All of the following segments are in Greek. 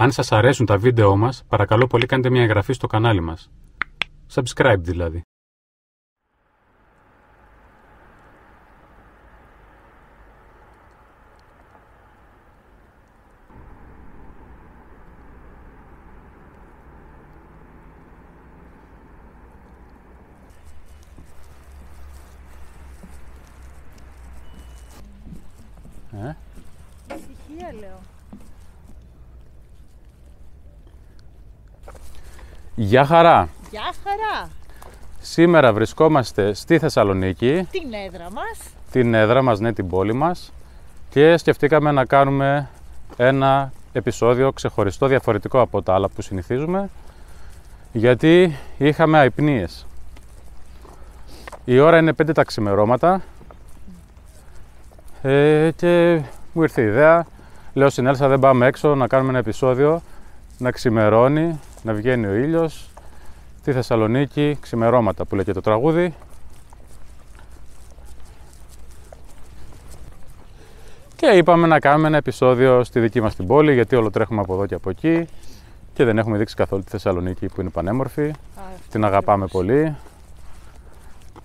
Αν σας αρέσουν τα βίντεό μας, παρακαλώ πολύ κάντε μια εγγραφή στο κανάλι μας. Subscribe δηλαδή. Ησυχία λέω. Γεια χαρά! Γεια χαρά! Σήμερα βρισκόμαστε στη Θεσσαλονίκη. Την έδρα μας. Την έδρα μας, ναι, την πόλη μας. Και σκεφτήκαμε να κάνουμε ένα επεισόδιο ξεχωριστό, διαφορετικό από τα άλλα που συνηθίζουμε. Γιατί είχαμε αϊπνίες. Η ώρα είναι 5 τα ξημερώματα. Και μου ήρθε η ιδέα. Λέω στην Έλσα, δεν πάμε έξω να κάνουμε ένα επεισόδιο, να ξημερώνει, να βγαίνει ο ήλιος. Στη Θεσσαλονίκη, ξημερώματα που λέει και το τραγούδι. Και είπαμε να κάνουμε ένα επεισόδιο στη δική μας την πόλη, γιατί όλο τρέχουμε από εδώ και από εκεί και δεν έχουμε δείξει καθόλου τη Θεσσαλονίκη που είναι πανέμορφη. Την αγαπάμε πολύ.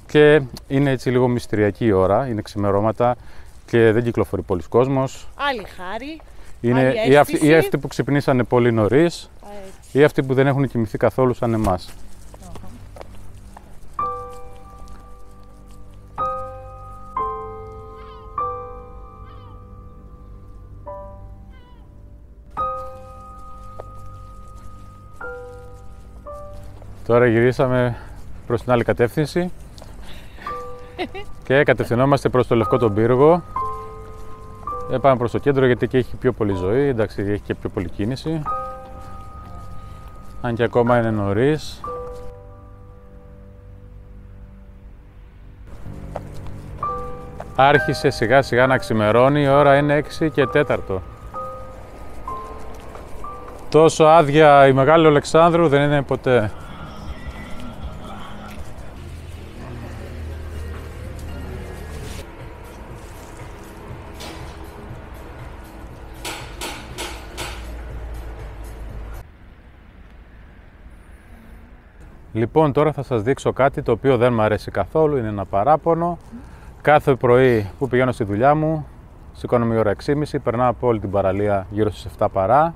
Και είναι έτσι λίγο μυστηριακή η ώρα, είναι ξημερώματα και δεν κυκλοφορεί πολλής κόσμος. Άλλη χάρη. Είναι ή αυτοί που ξυπνήσανε πολύ νωρίς, ή αυτοί που δεν έχουν κοιμηθεί καθόλου σαν εμάς. Τώρα γυρίσαμε προς την άλλη κατεύθυνση και κατευθυνόμαστε προς το Λευκό τον Πύργο. Πάμε προς το κέντρο γιατί εκεί έχει πιο πολύ ζωή, εντάξει, έχει και πιο πολύ κίνηση. Αν και ακόμα είναι νωρίς. Άρχισε σιγά σιγά να ξημερώνει, η ώρα είναι 6 και 4. Τόσο άδεια η Μεγάλη Αλεξάνδρου δεν είναι ποτέ. Λοιπόν, τώρα θα σας δείξω κάτι το οποίο δεν μου αρέσει καθόλου, είναι ένα παράπονο. Κάθε πρωί που πηγαίνω στη δουλειά μου, σηκώνομαι η ώρα 6.30, περνάω από όλη την παραλία γύρω στις 7 παρά.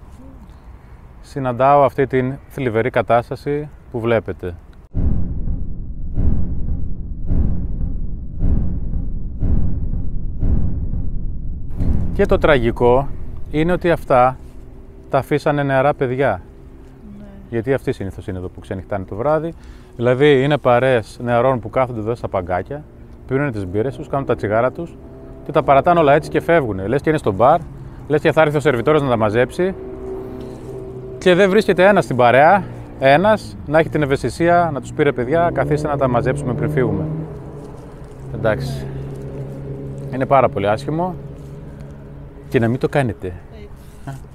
Συναντάω αυτή την θλιβερή κατάσταση που βλέπετε. Και το τραγικό είναι ότι αυτά τα αφήσανε νεαρά παιδιά. Γιατί αυτοί συνήθως είναι εδώ που ξενυχτάνε το βράδυ. Δηλαδή είναι παρέες νεαρών που κάθονται εδώ στα παγκάκια, πίνουν τις μπύρες τους, κάνουν τα τσιγάρα τους και τα παρατάνε όλα έτσι και φεύγουν. Λες και είναι στο μπαρ, λες και θα έρθει ο σερβιτόρος να τα μαζέψει και δεν βρίσκεται ένας στην παρέα, ένας να έχει την ευαισθησία να τους πει ρε παιδιά, καθίστε να τα μαζέψουμε πριν φύγουμε. Εντάξει. Είναι πάρα πολύ άσχημο και να μην το κάνετε.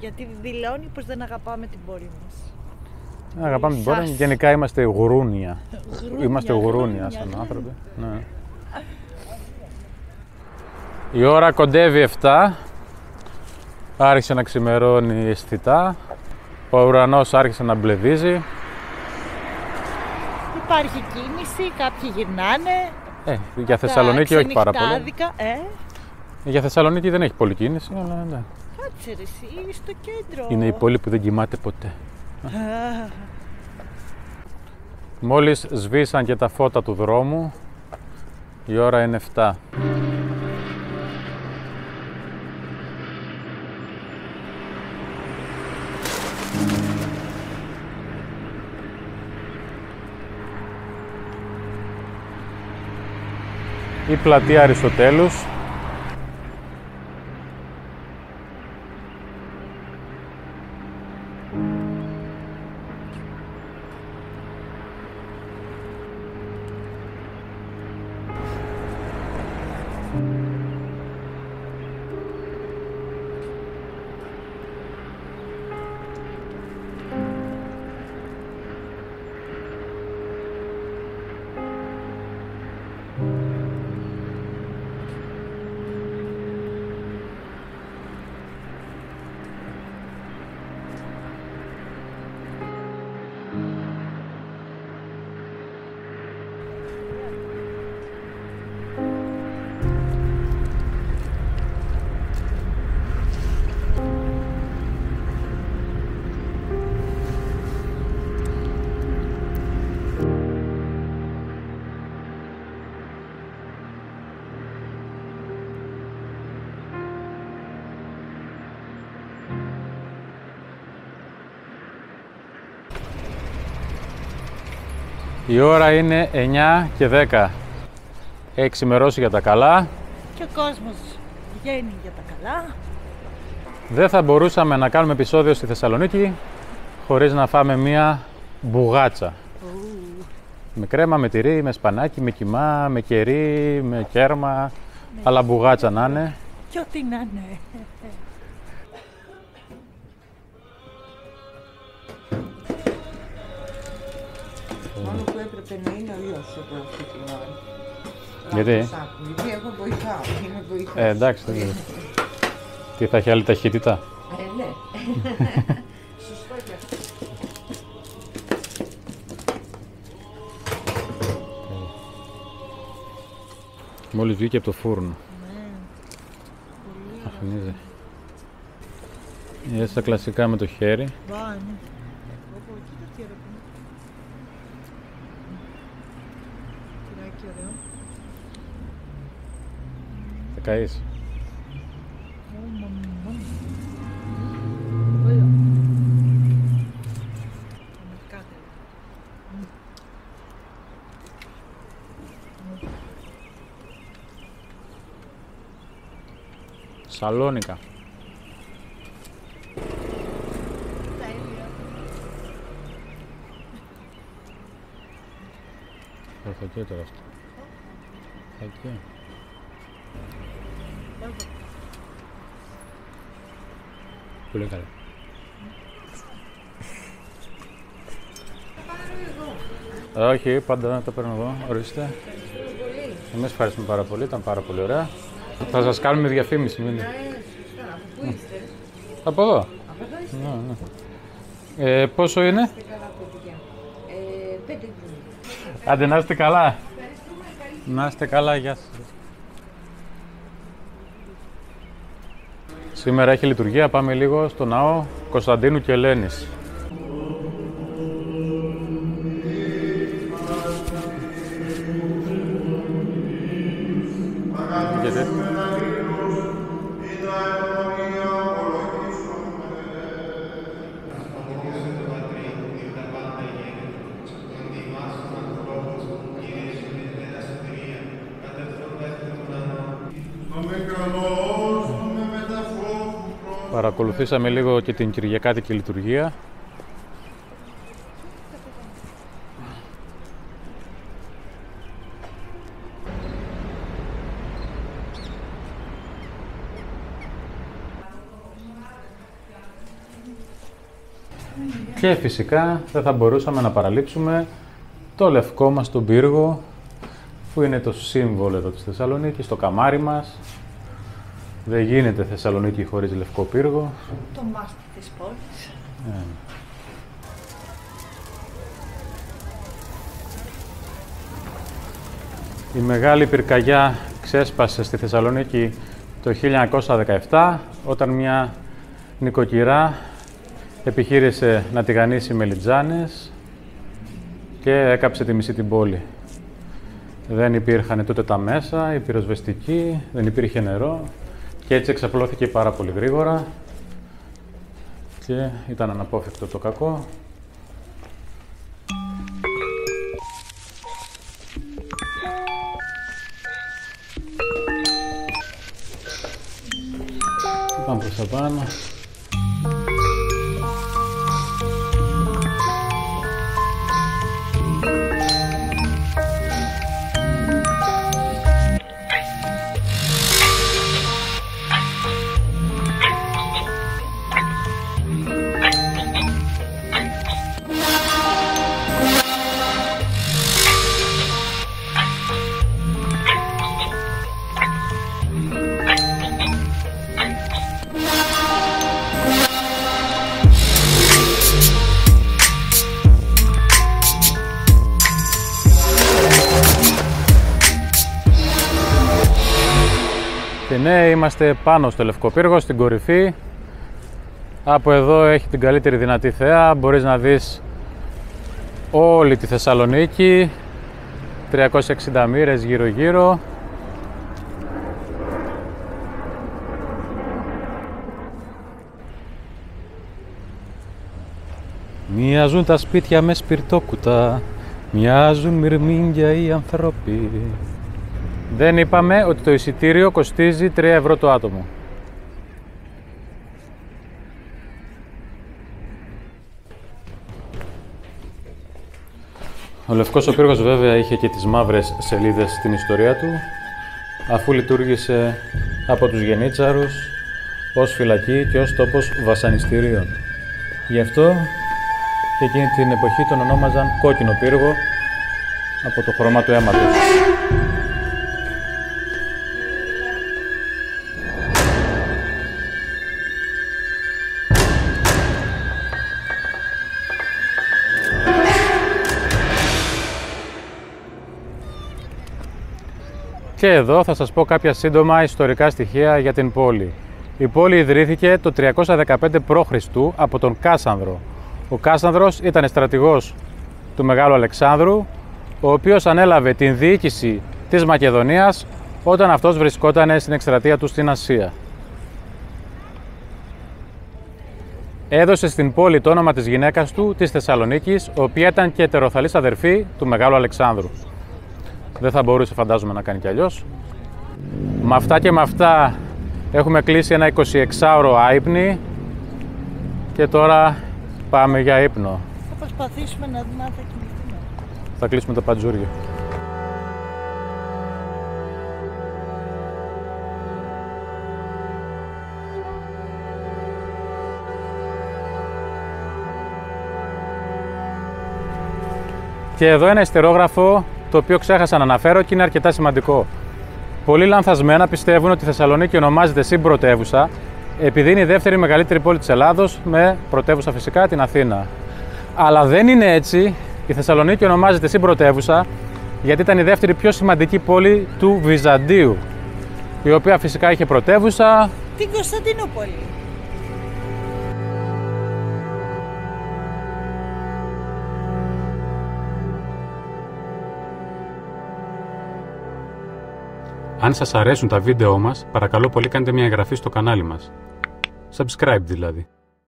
Γιατί δηλώνει πως δεν αγαπάμε την πόλη μας. Αγαπάμε την πόλη, γενικά είμαστε γουρούνια. Είμαστε γουρούνια σαν άνθρωποι. Ναι. Η ώρα κοντεύει 7. Άρχισε να ξημερώνει αισθητά. Ο ουρανός άρχισε να μπλεδίζει. Υπάρχει κίνηση, κάποιοι γυρνάνε. Για Θεσσαλονίκη όχι πάρα πολύ. Για Θεσσαλονίκη δεν έχει πολύ κίνηση, αλλά ναι. Κάτσε ρε εσύ, στο κέντρο. Είναι η πόλη που δεν κοιμάται ποτέ. Μόλις σβήσαν και τα φώτα του δρόμου, η ώρα είναι 7. ή πλατεία Αριστοτέλους. Η ώρα είναι 9 και 10. Έχει ξημερώσει για τα καλά. Και ο κόσμος βγαίνει για τα καλά. Δεν θα μπορούσαμε να κάνουμε επεισόδιο στη Θεσσαλονίκη χωρίς να φάμε μία μπουγάτσα. Με κρέμα, με τυρί, με σπανάκι, με κιμά, με κερί, με κέρμα, αλλά μπουγάτσα να είναι. Και ό,τι να είναι. Μόνο που έπρεπε να είναι ο ιός εδώ αυτή την ώρα. Γιατί? Γιατί εγώ βοηθάω, είμαι βοηθάω. Εντάξει, δεν ξέρω. Τι θα έχει άλλη ταχύτητα? Ναι. Σωστό και αυτό. Μόλις βγήκε από το φούρνο. Αχνίζει. Έτσι τα κλασικά με το χέρι. Βάνε. Τυράκι ωραίο. Θα καείς. Ωραίο. Σαλόνικα. Θα και τώρα αυτό. Θα και. Πολύ καλά. Όχι, πάντα τα παίρνω εγώ. Ορίστε. Εμείς ευχαριστούμε πάρα πολύ, ήταν πάρα πολύ ωραία. Θα σας κάνουμε διαφήμιση, μην είναι. Πού είστε? Από εδώ. Από εδώ είστε? Ναι. Πόσο είναι? Είστε καλά, παιδιά. 5 δίνει. Άντε, να είστε καλά. Να είστε καλά, γεια σας. Σήμερα έχει λειτουργία, πάμε λίγο στο ναό Κωνσταντίνου και Ελένης. Παρακολουθήσαμε λίγο και την κυριακάτικη λειτουργία. Και φυσικά δεν θα μπορούσαμε να παραλείψουμε το λευκό μας τον πύργο, που είναι το σύμβολο εδώ της Θεσσαλονίκης, το καμάρι μας. Δεν γίνεται Θεσσαλονίκη χωρίς λευκό πύργο. Το μάστι της πόλης. Η μεγάλη πυρκαγιά ξέσπασε στη Θεσσαλονίκη το 1917, όταν μια νοικοκυρά επιχείρησε να τηγανίσει μελιτζάνες και έκαψε τη μισή την πόλη. Δεν υπήρχαν τότε τα μέσα, η πυροσβεστική, δεν υπήρχε νερό και έτσι εξαπλώθηκε πάρα πολύ γρήγορα και ήταν αναπόφευκτο το κακό. πάνω. Και ναι, είμαστε πάνω στο Λευκό Πύργο, στην κορυφή. Από εδώ έχει την καλύτερη δυνατή θέα. Μπορείς να δεις όλη τη Θεσσαλονίκη, 360 μοίρες γύρω γύρω. Μοιάζουν τα σπίτια με σπιρτόκουτα, μοιάζουν μυρμήγκια οι άνθρωποι. Δεν είπαμε ότι το εισιτήριο κοστίζει 3 ευρώ το άτομο. Ο Λευκός ο Πύργος βέβαια είχε και τις μαύρες σελίδες στην ιστορία του, αφού λειτουργήσε από τους γενίτσαρους ως φυλακή και ως τόπος βασανιστήριων. Γι' αυτό και εκείνη την εποχή τον ονόμαζαν Κόκκινο Πύργο από το χρώμα του αίματος. Και εδώ θα σας πω κάποια σύντομα ιστορικά στοιχεία για την πόλη. Η πόλη ιδρύθηκε το 315 π.Χ. από τον Κάσανδρο. Ο Κάσανδρος ήταν στρατηγός του Μεγάλου Αλεξάνδρου, ο οποίος ανέλαβε την διοίκηση της Μακεδονίας όταν αυτός βρισκόταν στην εκστρατεία του στην Ασία. Έδωσε στην πόλη το όνομα της γυναίκας του, της Θεσσαλονίκης, η οποία ήταν και ετεροθαλής αδερφή του Μεγάλου Αλεξάνδρου. Δεν θα μπορούσε, φαντάζομαι, να κάνει κι αλλιώς. Με αυτά και με αυτά έχουμε κλείσει ένα 26ωρο άυπνη και τώρα πάμε για ύπνο. Θα προσπαθήσουμε να δούμε αν θα κοιμηθούμε. Θα κλείσουμε το παντζούριο. Και εδώ ένα ιστερόγραφο το οποίο ξέχασα να αναφέρω και είναι αρκετά σημαντικό. Πολλοί λανθασμένα πιστεύουν ότι η Θεσσαλονίκη ονομάζεται συμπρωτεύουσα επειδή είναι η δεύτερη μεγαλύτερη πόλη της Ελλάδος, με πρωτεύουσα φυσικά την Αθήνα. Αλλά δεν είναι έτσι. Η Θεσσαλονίκη ονομάζεται συμπρωτεύουσα γιατί ήταν η δεύτερη πιο σημαντική πόλη του Βυζαντίου, η οποία φυσικά είχε πρωτεύουσα την Κωνσταντινούπολη. Αν σας αρέσουν τα βίντεό μας, παρακαλώ πολύ κάντε μια εγγραφή στο κανάλι μας. Subscribe δηλαδή.